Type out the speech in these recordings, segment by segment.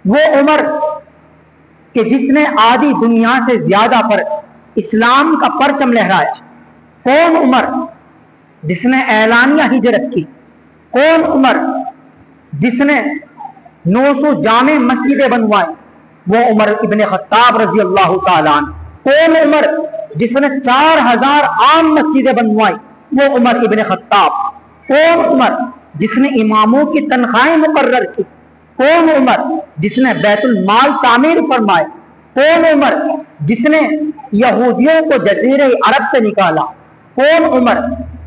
وہ عمر کہ جس نے آدھی دنیا سے زیادہ پر اسلام کا پرچم لہرایا؟ کون عمر جس نے اعلانیہ ہجرت کی؟ کون عمر جس نے 900 جامع مسجدیں بنوائیں؟ وہ عمر ابن خطاب رضی اللہ تعالیٰ عنہ۔ کون عمر جس نے 4000 عام مسجدیں بنوائیں؟ وہ عمر ابن خطاب۔ کون عمر جس نے اماموں کی تنخواہیں مقرر کی؟ کون عمر جس نے بیت المال تعمیر فرمائے؟ کون عمر جس نے یہودیوں کو جزیرہ عرب سے نکالا؟ کون عمر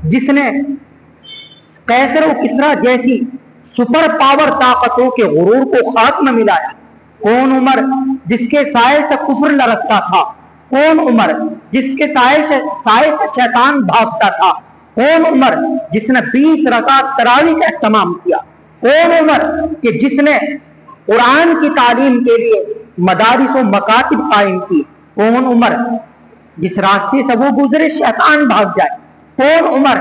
جس نے قیصر و کسریٰ جیسی سپر پاور طاقتوں کے غرور کو خاتمہ ملایا؟ کون عمر جس کے سائے سے کفر لرزتا تھا؟ کون عمر جس کے سائے سے شیطان بھاگتا تھا؟ کون عمر جس نے 20 رکعت تراویح کا اہتمام کیا؟ کون عمر کہ جس نے قرآن کی تعلیم کے لیے مدارس و مکاتب قائم کی؟ کون عمر جس راستے سے وہ گزرے شیطان بھاگ جائے؟ کون عمر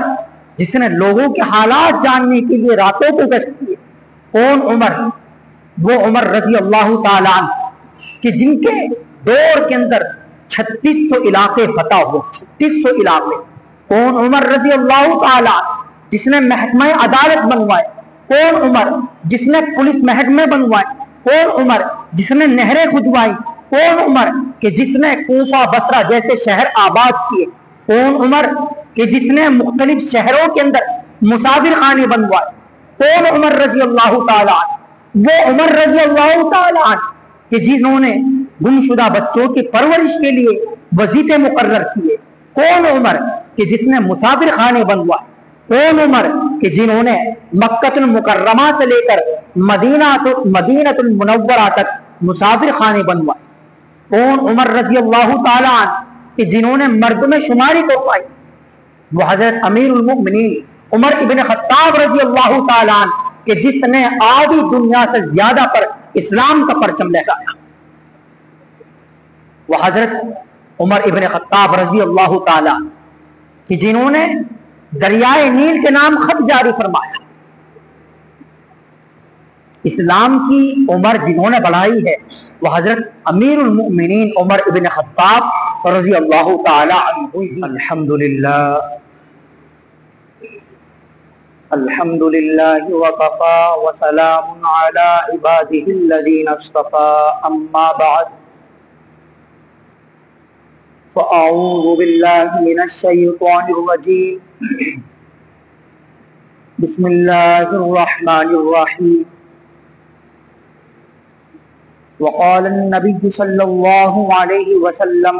جس نے لوگوں کے حالات جاننے کے لیے راتوں کو گشت کیے؟ کون عمر؟ وہ عمر رضی اللہ تعالیٰ عنہ کہ جن کے دور کے اندر 3600 علاقے فتح ہو، 3600 علاقے۔ کون عمر رضی اللہ تعالیٰ جس نے محکمہ عدالت بنوائے؟ کون عمر جس نے پولیس محکمے بنوائے؟ کون عمر جس نے نہریں کھدوائی؟ کون عمر کہ جس نے کوفہ بصرہ جیسے شہر آباد کیے؟ کون عمر کہ جس نے مختلف شہروں کے اندر مسافر خانے بنوائے؟ کون عمر رضی اللہ تعالیٰ وہ عمر رضی اللہ تعالیٰ کہ جنہوں نے گمشدہ بچوں کی پرورش کے لیے وظیفے مقرر کیے؟ کون عمر کہ جس نے مسافر خانے بنوائے؟ کون عمر کہ جنہوں نے مکہ المکرمہ سے لے کر مدینہ المنورہ تک مسافر خانے بنوائے؟ کون عمر رضی اللہ تعالیٰ کہ جنہوں نے مردم شماری کروائی؟ وہ حضرت امیر المؤمنین عمر ابن خطاب رضی اللہ تعالیٰ کہ جس نے آدھی دنیا سے زیادہ پر اسلام کا پرچم لہرایا۔ وہ حضرت عمر ابن خطاب رضی اللہ تعالیٰ کہ جنہوں نے دریائے نیل کے نام خط جاری فرمایا۔ اسلام کی عمر جنہوں نے بڑھائی ہے وہ حضرت امیر المؤمنین عمر ابن خطاب رضی اللہ تعالی عنہ۔ الحمدللہ وکفا وسلام علی عبادہ الذین اصطفی، اما بعد فاعوذ باللہ من الشیطان الرجیم، بسم اللہ الرحمن الرحیم۔ وقال النبی صلی اللہ علیہ وسلم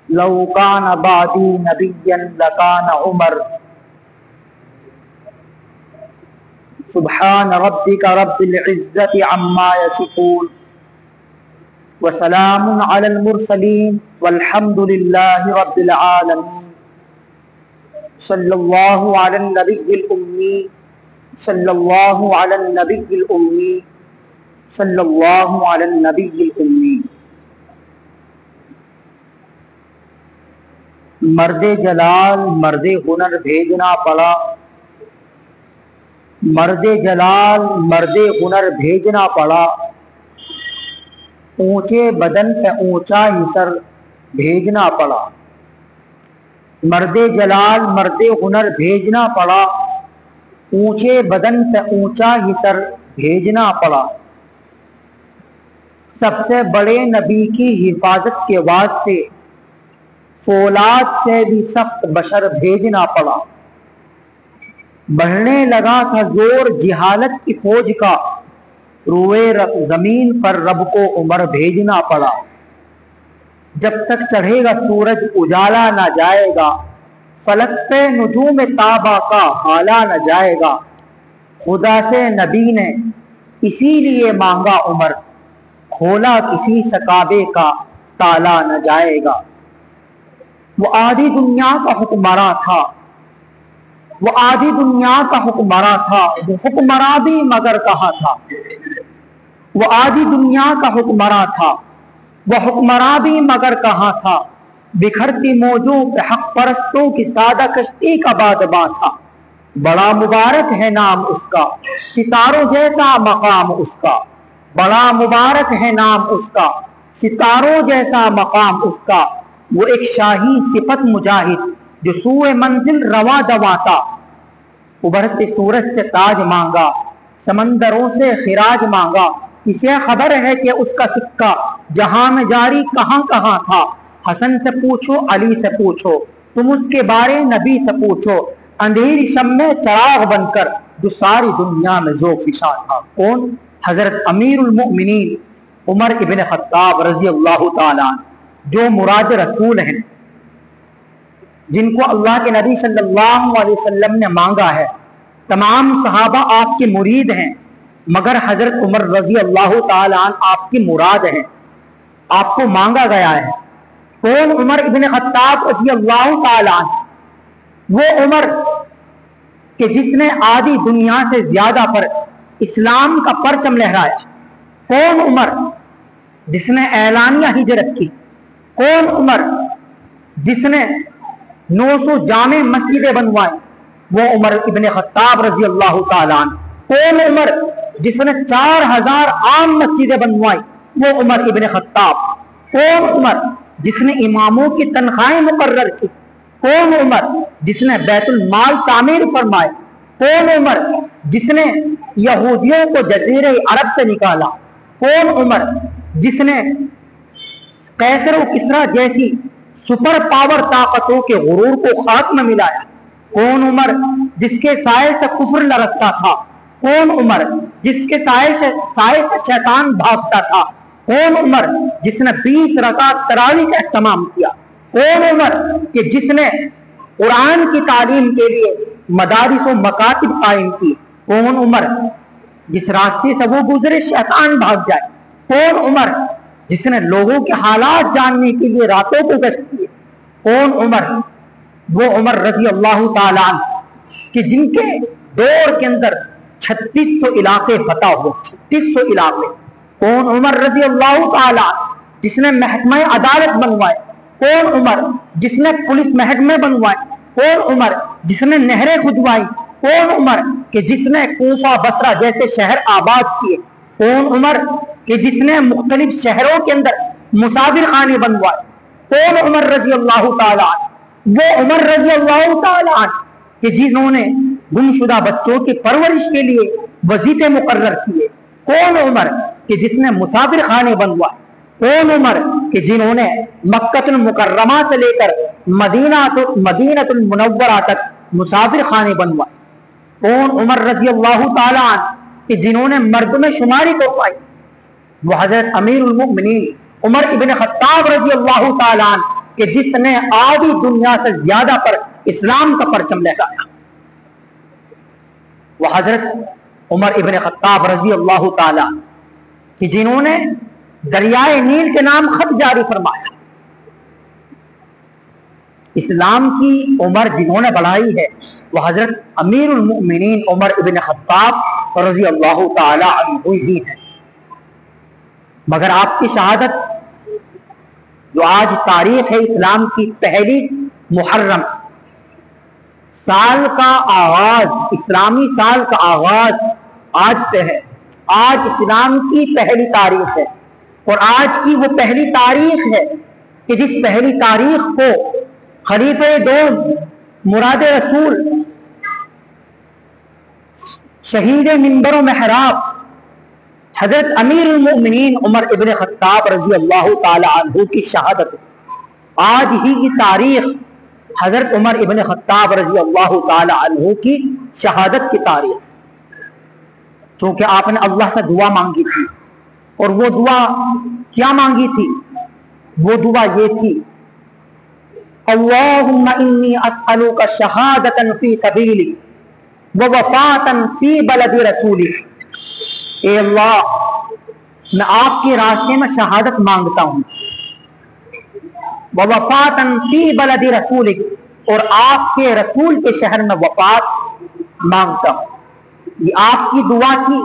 لو کان بعدی نبیا لکان عمر۔ سبحان ربک رب العزت عما یصفون وسلام علی المرسلین والحمد للہ رب العالمین۔ صلی اللہ علی النبی الامی، صلی اللہ علی النبی الامی، صلی اللہ علی النبی الامی۔ مرد جلال مرد ہنر بھیجنا پڑا، مرد جلال مرد ہنر بھیجنا پڑا، اونچے بدن پہ اونچا ہی سر بھیجنا پڑا۔ مرد جلال مرد ہنر بھیجنا پڑا، اونچے بدن پہ اونچا ہی سر بھیجنا پڑا۔ سب سے بڑے نبی کی حفاظت کے واسطے فولاد سے بھی سخت بشر بھیجنا پڑا۔ بڑھنے لگا تھا زور جہالت کی فوج کا، روئے زمین پر رب کو عمر بھیجنا پڑا۔ جب تک چڑھے گا سورج اجالا نہ جائے گا، فلک پہ نجوم تابہ کا حالا نہ جائے گا۔ خدا سے نبی نے اسی لیے مانگا عمر، کھولا کسی سکابے کا تالا نہ جائے گا۔ وہ آدھی دنیا کا حکمراں تھا، وہ آدھی دنیا کا حکمراں تھا، وہ حکمراں بھی مگر کہاں تھا۔ وہ آدھی دنیا کا حکمراں تھا، وہ حکمراں بھی مگر کہاں تھا۔ بکھرتی موجوں پہ حق پرستوں کی سادہ کشتی کا بادباں تھا۔ بڑا مبارک ہے نام اس کا، ستاروں جیسا مقام اس کا، بڑا مبارک ہے نام اس کا، ستاروں جیسا مقام اس کا، وہ ایک شاہی صفت مجاہد جو سوئے منزل رواں دواں تھا، ابھرتے سورج سے تاج مانگا، سمندروں سے خراج مانگا، اسے خبر ہے کہ اس کا سکہ جہاں میں جاری کہاں کہاں تھا، حسن سے پوچھو علی سے پوچھو تم اس کے بارے نبی سے پوچھو، اندھیری شب میں چراغ بن کر جو ساری دنیا میں ذوفشاں تھا۔ کون؟ حضرت امیر المؤمنین عمر ابن خطاب رضی اللہ تعالیٰ عنہ، جو مراد رسول ہیں، جن کو اللہ کے نبی صلی اللہ علیہ وسلم نے مانگا ہے۔ تمام صحابہ آپ کے مرید ہیں، مگر حضرت عمر رضی اللہ تعالیٰ عنہ آپ کی مراد ہیں، آپ کو مانگا گیا ہے۔ کون؟ عمر ابن خطاب رضی اللہ تعالیٰ عنہ، وہ عمر کہ جس نے آدھی دنیا سے زیادہ پر اسلام کا پرچم لہرایا۔ کون عمر جس نے اعلانیہ ہجرت کی؟ کون عمر جس نے 900 جامع مسجدیں بنوائیں؟ وہ عمر ابن خطاب رضی اللہ تعالیٰ عنہ۔ کون عمر جس نے 4000 عام مسجدیں بنوائیں؟ وہ عمر ابن خطاب۔ کون عمر جس نے اماموں کی تنخواہیں مقرر کی؟ کون عمر جس نے بیت المال تعمیر فرمائے؟ کون عمر جس نے یہودیوں کو جزیرہ عرب سے نکالا؟ کون عمر جس نے قیصر و کسریٰ جیسی سپر پاور طاقتوں کے غرور کو خاک میں ملایا؟ کون عمر جس کے سائے سے کفر لرزتا تھا؟ کون عمر جس کے سائے سے شیطان بھاگتا تھا؟ کون عمر جس نے 20 رکعت تراویح کا اہتمام کیا؟ کون عمر کہ جس نے قرآن کی تعلیم کے لیے مدارس و مکاتب قائم کی؟ کون عمر جس راستے سے وہ گزرے شیطان بھاگ جائے؟ کون عمر جس نے لوگوں کے حالات جاننے کے لیے راتوں کو گشت کیے؟ کون عمر؟ وہ عمر رضی اللہ تعالیٰ عنہ کہ جن کے دور کے اندر 3600 علاقے فتح ہو، 3600 علاقے۔ کون عمر رضی اللہ تعالیٰ عنہ جس نے محکمہ عدالت بنوائے؟ کون عمر جس نے پولیس محکمے بنوائے؟ کون عمر جس نے نہریں کھدوائی؟ کون عمر کہ جس نے کوفہ بصرہ جیسے شہر آباد کیے؟ کون عمر کہ جس نے مختلف شہروں کے اندر مسافر خانے بنوائے؟ کون عمر رضی اللہ تعالیٰ عنہ؟ وہ عمر رضی اللہ تعالیٰ عنہ کہ جنہوں نے گمشدہ بچوں کی پرورش کے لیے وظیفے مقرر کیے؟ کون عمر کہ جس نے مسافر خانے بنوائے؟ کون عمر کہ جنہوں نے مکہ المکرمہ سے لے کر مدینہ المنورہ تک مسافر خانے بنوائے؟ کون عمر رضی اللہ تعالیٰ عنہ کہ جنہوں نے مردم شماری کروائی؟ وہ حضرت امیر المؤمنین عمر ابن خطاب رضی اللہ تعالیٰ عنہ کہ جس نے آدھی دنیا سے زیادہ پر اسلام کا پرچم لہرایا۔ وہ حضرت عمر ابن خطاب رضی اللہ تعالیٰ عنہ کہ جنہوں نے دریائے نیل کے نام خط جاری فرمایا۔ اسلام کی عمر جنہوں نے بڑھائی ہے وہ حضرت امیر المؤمنین عمر ابن خطاب رضی اللہ تعالی عنہ ہی ہیں۔ مگر آپ کی شہادت جو آج تاریخ ہے اسلام کی پہلی محرم، سال کا آغاز، اسلامی سال کا آغاز آج سے ہے۔ آج اسلام کی پہلی تاریخ ہے، اور آج کی وہ پہلی تاریخ ہے کہ جس پہلی تاریخ کو خلیفہ دوم، مراد رسول، شہید منبر و محراب حضرت امیر المؤمنین عمر ابن خطاب رضی اللہ تعالی عنہ کی شہادت، آج ہی کی تاریخ حضرت عمر ابن خطاب رضی اللہ تعالی عنہ کی شہادت کی تاریخ، چونکہ آپ نے اللہ سے دعا مانگی تھی، اور وہ دعا کیا مانگی تھی؟ وہ دعا یہ تھی، اللہم انی اسألوک شہادتا فی سبیلک ووفاتا فی بلد رسولک۔ اے اللہ، میں آپ کے راستے میں شہادت مانگتا ہوں، ووفاتا فی بلد رسولک، اور آپ کے رسول کے شہر میں وفات مانگتا ہوں۔ یہ آپ کی دعا تھی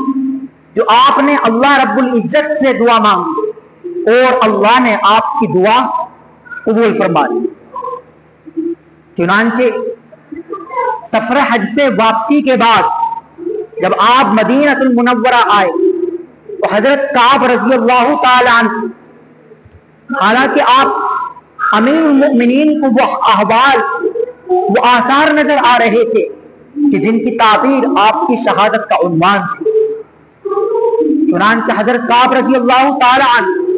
جو آپ نے اللہ رب العزت سے دعا مانگی، اور اللہ نے آپ کی دعا قبول فرما لی۔ چنانچہ سفر حج سے واپسی کے بعد جب آپ مدینہ المنورہ آئے تو حضرت کعب رضی اللہ تعالی عنہ، حالانکہ آپ امیر المؤمنین کو وہ احوال، وہ آثار نظر آ رہے تھے کہ جن کی تعبیر آپ کی شہادت کا عنوان تھی، چنانچہ حضرت کعب رضی اللہ تعالی عنہ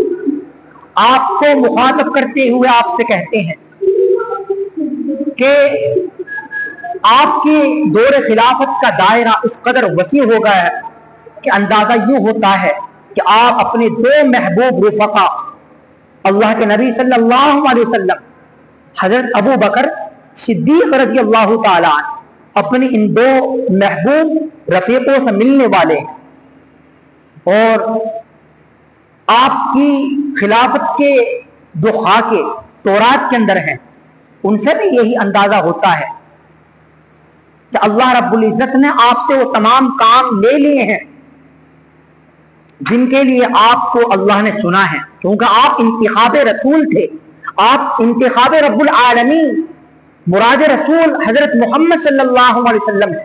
آپ کو مخاطب کرتے ہوئے آپ سے کہتے ہیں کہ آپ کی دور خلافت کا دائرہ اس قدر وسیع ہو گیا ہے کہ اندازہ یوں ہوتا ہے کہ آپ اپنے دو محبوب رفقا اللہ کے نبی صلی اللہ علیہ وسلم حضرت ابو بکر صدیق رضی اللہ تعالی عنہ اپنی ان دو محبوب رفیقوں سے ملنے والے ہیں، اور آپ کی خلافت کے جو خاکے تورات کے اندر ہیں ان سے بھی یہی اندازہ ہوتا ہے کہ اللہ رب العزت نے آپ سے وہ تمام کام لے لیے ہیں جن کے لیے آپ کو اللہ نے چنا ہے، کیونکہ آپ انتخاب رسول تھے، آپ انتخاب رب العالمین، مراد رسول حضرت محمد صلی اللہ علیہ وسلم ہے۔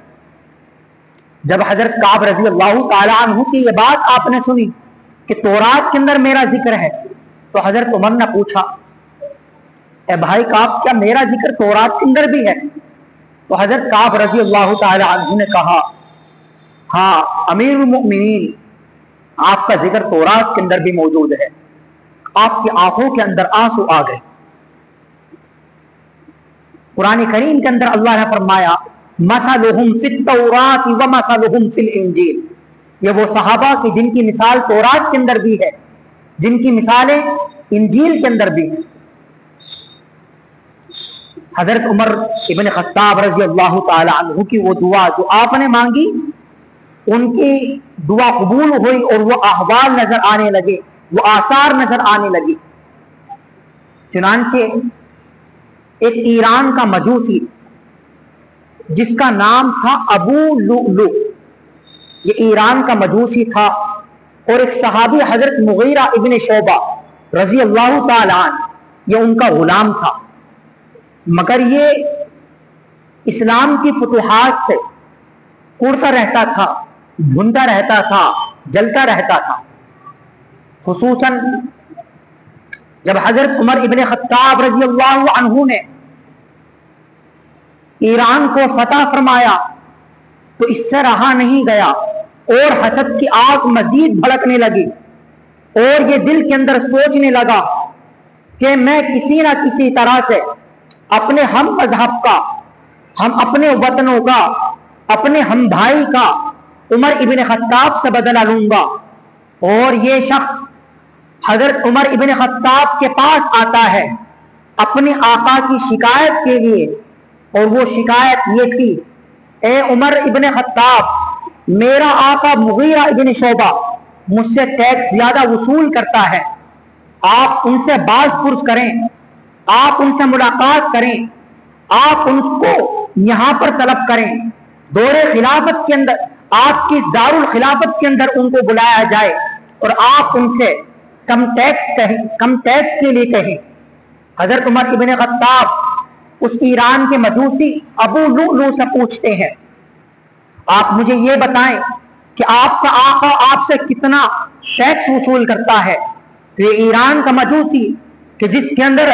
جب حضرت کعب رضی اللہ تعالی عنہ کی یہ بات آپ نے سنی کہ تورات کے اندر میرا ذکر ہے، تو حضرت عمر نے پوچھا، اے بھائی کعب کیا میرا ذکر تورات کے اندر بھی ہے؟ تو حضرت کعب رضی اللہ تعالی عنہ نے کہا، ہاں امیر المؤمنین، آپ کا ذکر تورات کے اندر بھی موجود ہے۔ آپ کی آنکھوں کے اندر آنسو آ گئے۔ قرآن کریم کے اندر اللہ نے فرمایا، مثلہم فی التوراۃ ومثلہم فی الانجیل، یہ وہ صحابہ کی جن کی مثال تورات کے اندر بھی ہے، جن کی مثالیں انجیل کے اندر بھی ہیں۔ حضرت عمر ابن خطاب رضی اللہ تعالی عنہ کی وہ دعا جو آپ نے مانگی، ان کی دعا قبول ہوئی اور وہ احوال نظر آنے لگے، وہ آثار نظر آنے لگی۔ چنانچہ ایک ایران کا مجوسی جس کا نام تھا ابو لؤلؤ، یہ ایران کا مجوسی تھا، اور ایک صحابی حضرت مغیرہ ابن شعبہ رضی اللہ تعالی عنہ، یہ ان کا غلام تھا، مگر یہ اسلام کی فتوحات سے اڑتا رہتا تھا، بھونتا رہتا تھا، جلتا رہتا تھا۔ خصوصاً جب حضرت عمر ابن خطاب رضی اللہ عنہ نے ایران کو فتح فرمایا تو اس سے رہا نہیں گیا، اور حسد کی آگ مزید بھڑکنے لگی، اور یہ دل کے اندر سوچنے لگا کہ میں کسی نہ کسی طرح سے اپنے ہم مذہب کا، ہم اپنے وطنوں کا، اپنے ہم بھائی کا عمر ابن خطاب سے بدلہ لوں گا۔ اور یہ شخص حضرت عمر ابن خطاب کے پاس آتا ہے اپنے آقا کی شکایت کے لیے، اور وہ شکایت یہ تھی، اے عمر ابن خطاب، میرا آقا مغیرہ ابن شعبہ مجھ سے ٹیکس زیادہ وصول کرتا ہے، آپ ان سے باز پرس کریں، آپ ان سے ملاقات کریں، آپ ان کو یہاں پر طلب کریں، دور خلافت کے اندر، آپ کی دار الخلافت کے اندر ان کو بلایا جائے، اور آپ ان سے کم ٹیکس کے لیے کہیں۔ حضرت عمر ابن خطاب اس ایران کے مجوسی ابو لؤلؤ سے پوچھتے ہیں، آپ مجھے یہ بتائیں کہ آپ کا آقا آپ سے کتنا ٹیکس وصول کرتا ہے؟ تو یہ ایران کا مجوسی کہ جس کے اندر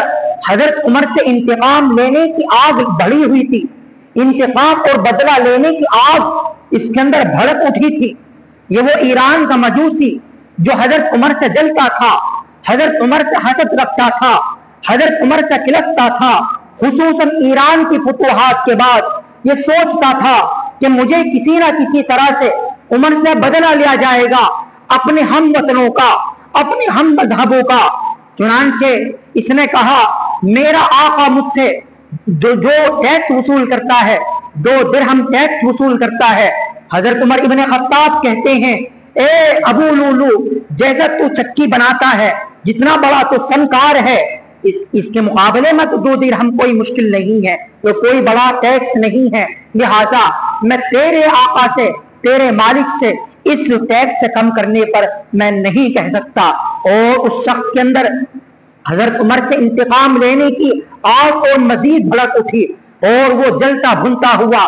حضرت عمر سے انتقام لینے کی آگ بڑھی ہوئی تھی، انتقام اور بدلہ لینے کی آگ اس کے اندر بھڑک اٹھی تھی، یہ وہ ایران کا مجوسی جو حضرت عمر سے جلتا تھا، حضرت عمر سے حسد رکھتا تھا، حضرت عمر سے کلستا تھا، خصوصاً ایران کی فتوحات کے بعد یہ سوچتا تھا کہ مجھے کسی نہ کسی طرح سے عمر سے بدلہ لیا جائے گا، اپنے ہم وطنوں کا، اپنے ہم مذہبوں کا۔ چنانچہ اس نے کہا، میرا آقا مجھ سے جو ٹیکس وصول کرتا ہے، 2 درہم ٹیکس وصول کرتا ہے۔ حضرت عمر ابن خطاب کہتے ہیں، اے ابو لؤلؤ، جیسا تو چکی بناتا ہے، جتنا بڑا تو فنکار ہے، اس کے مقابلے میں تو 2 درہم کوئی مشکل نہیں ہے، وہ کوئی بڑا ٹیکس نہیں ہے، لہذا میں تیرے آقا سے، تیرے مالک سے اس ٹیکس سے کم کرنے پر میں نہیں کہہ سکتا۔ اور اس شخص کے اندر حضرت عمر سے انتقام لینے کی آگ اور مزید بھڑک اٹھی، اور وہ جلتا بھنتا ہوا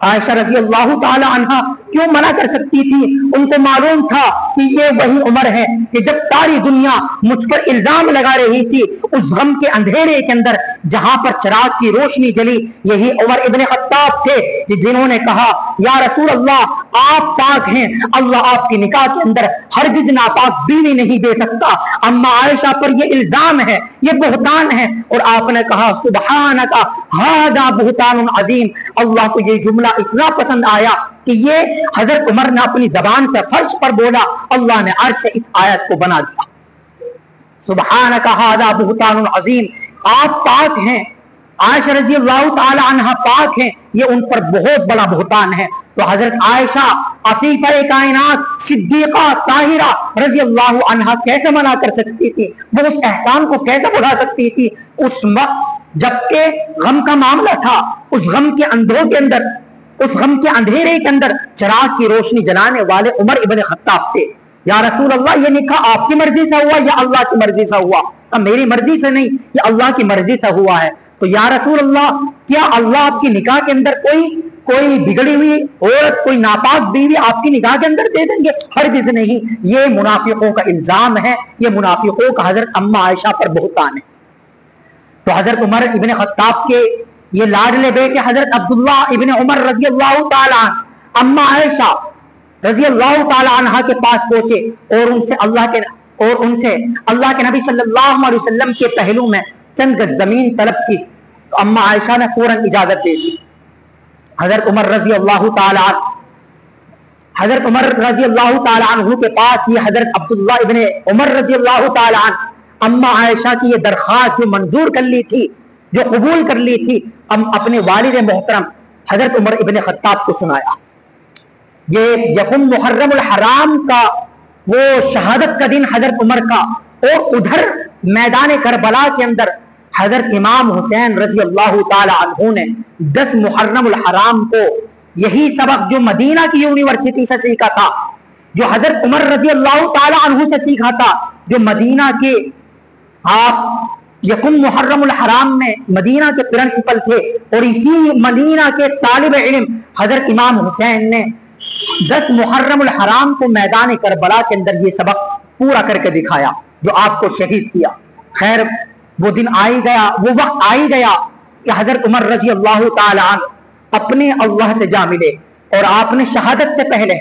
عائشہ رضی اللہ تعالی عنہا کیوں منع کر سکتی تھی؟ ان کو معلوم تھا کہ یہ وہی عمر ہے کہ جب ساری دنیا مجھ پر الزام لگا رہی تھی، اس غم کے اندھیرے کے اندر جہاں پر چراغ کی روشنی جلی، یہی عمر ابن خطاب تھے کہ جنہوں نے کہا یا رسول اللہ آپ پاک ہیں، اللہ آپ کی نکاح کے اندر ہرگز ناپاک بیوی نہیں دے سکتا، اما عائشہ پر یہ الزام ہے، یہ بہتان ہے، اور آپ نے کہا سبحانک ھذا بہتان عظیم۔ اللہ کو یہ جملہ اتنا پسند آیا کہ یہ حضرت عمر نے اپنی زبان سے فرش پر بولا، اللہ نے عرش سے اس آیت کو بنا دیا، سبحانک ھذا بہتان عظیم، آپ پاک ہیں، عائشہ رضی اللہ تعالی عنہ پاک ہیں، یہ ان پر بہت بڑا بہتان ہے۔ تو حضرت عائشہ عفیفہ کائنات صدیقہ طاہرہ رضی اللہ عنہ کیسے منع کر سکتی تھی؟ وہ اس احسان کو کیسے بڑھا سکتی تھی؟ اس وقت جبکہ غم کا معاملہ تھا، اس غم کے اندھوں کے اندر، اس غم کے اندھیرے کے اندر چراغ کی روشنی جلانے والے عمر ابن خطاب تھے۔ یا رسول اللہ یہ نکاح آپ کی مرضی سے ہوا یا اللہ کی مرضی سے ہوا؟ میری مرضی سے نہیں، یہ اللہ کی مرضی سے ہوا ہے۔ تو یا رسول اللہ کیا اللہ آپ کی نکاح کے اندر کوئی بگڑی ہوئی عورت، کوئی ناپاک بیوی آپ کی نکاح کے اندر دے دیں گے؟ ہرگز نہیں، یہ منافقوں کا الزام ہے، یہ منافقوں کا حضرت اما عائشہ پر بہتان ہے۔ تو حضرت عمر ابن خطاب کے یہ لاڈلے بیٹے حضرت عبداللہ ابن عمر رضی اللہ تعالی عنہ اما عائشہ رضی اللہ تعالی عنہ کے پاس پہنچے اور ان سے اللہ کے نبی صلی اللہ علیہ وسلم کے پہلو میں چند گز زمین طلب کی، تو اما عائشہ نے فوراً اجازت دے دی۔ حضرت عمر رضی اللہ تعالی عنہ کے پاس یہ حضرت عبداللہ ابن عمر رضی اللہ تعالی عنہ اما عائشہ کی یہ درخواست جو منظور کر لی تھی، جو قبول کر لی تھی، اپنے والد محترم حضرت عمر ابن خطاب کو سنایا۔ یہ یکم محرم الحرام کا وہ شہادت کا دن حضرت عمر کا، اور ادھر میدان کربلا کے اندر حضرت امام حسین رضی اللہ تعالی عنہ نے 10 محرم الحرام کو یہی سبق جو مدینہ کی یونیورسٹی سے سیکھا تھا، جو حضرت عمر رضی اللہ تعالی عنہ سے سیکھا تھا، جو مدینہ کے آپ یکم محرم الحرام میں مدینہ کے پرنسپل تھے، اور اسی مدینہ کے طالب علم حضرت امام حسین نے 10 محرم الحرام کو میدان کربلا کے اندر یہ سبق پورا کر کے دکھایا جو آپ کو شہید کیا۔ خیر وہ دن آئی گیا، وہ وقت آئی گیا کہ حضرت عمر رضی اللہ تعالی عنہ اپنے اللہ سے جا ملے، اور آپ نے شہادت سے پہلے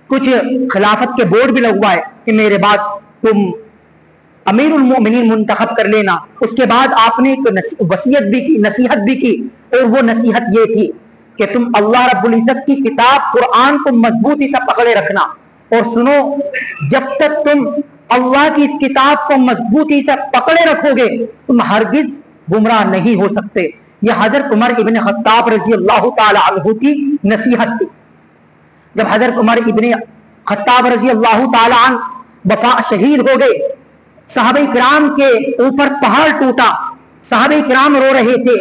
کچھ خلافت کے بورڈ بھی لگوائے کہ میرے بعد تم امیر المؤمنین منتخب کر لینا۔ اس کے بعد آپ نے ایک وصیت بھی کی، نصیحت بھی کی، اور وہ نصیحت یہ تھی کہ تم اللہ رب العزت کی کتاب قرآن کو مضبوطی سے پکڑے رکھنا، اور سنو جب تک تم اللہ کی اس کتاب کو مضبوطی سے پکڑے رکھو گے تم ہرگز گمراہ نہیں ہو سکتے۔ یہ حضرت عمر ابن خطاب رضی اللہ تعالی عنہ کی نصیحت تھی۔ جب حضرت عمر ابن خطاب رضی اللہ تعالی عنہ شہید ہو گئے، صحابہ کرام کے اوپر پہاڑ ٹوٹا، صحابہ کرام رو رہے تھے۔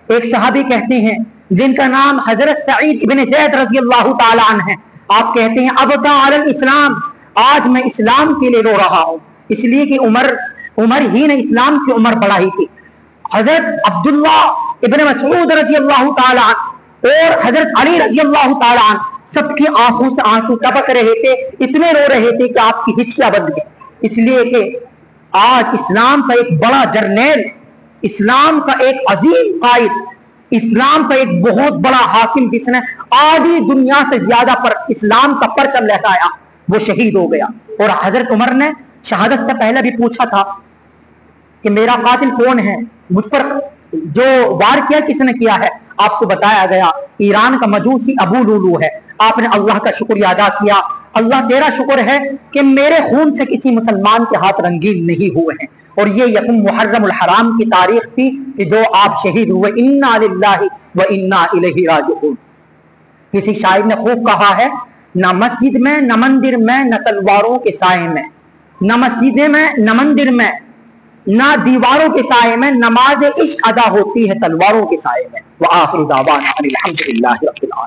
ایک صحابی کہتے ہیں جن کا نام حضرت سعید ابن زید رضی اللہ تعالی عنہ ہے، آپ کہتے ہیں ابقا علی الاسلام، آج میں اسلام کے لیے رو رہا ہوں، اس لیے کہ عمر ہی نے اسلام کی عمر بڑھائی تھی۔ حضرت عبداللہ ابن مسعود رضی اللہ تعالی عنہ اور حضرت علی رضی اللہ تعالی عنہ سب کی آنکھوں سے آنسو ٹپک رہے تھے، اتنے رو رہے تھے کہ آپ کی ہچکیاں بن گئی، اس لیے کہ آج اسلام کا ایک بڑا جرنیل، اسلام کا ایک عظیم قائد، اسلام کا ایک بہت بڑا حاکم جس نے آدھی دنیا سے زیادہ پر اسلام کا پرچم لہرایا، وہ شہید ہو گیا۔ اور حضرت عمر نے شہادت سے پہلے بھی پوچھا تھا کہ میرا قاتل کون ہے، مجھ پر جو وار کیا کس نے کیا ہے؟ آپ کو بتایا گیا ایران کا مجوسی ابو لولو ہے۔ آپ نے اللہ کا شکریہ ادا کیا، اللہ تیرا شکر ہے کہ میرے خون سے کسی مسلمان کے ہاتھ رنگین نہیں ہوئے ہیں۔ اور یہ یکم محرم الحرام کی تاریخ تھی کہ جو آپ شہید ہوئے، انا للہ و انا الیہ راجعون۔ کسی شاعر نے خوب کہا ہے، نہ مسجد میں نہ مندر میں نہ تلواروں کے سائے میں، نہ مسجد میں نہ مندر میں نہ دیواروں کے سائے میں، نماز عشق ادا ہوتی ہے تلواروں کے سائے میں۔ وآخر دعوانا الحمدللہ رب العالمین۔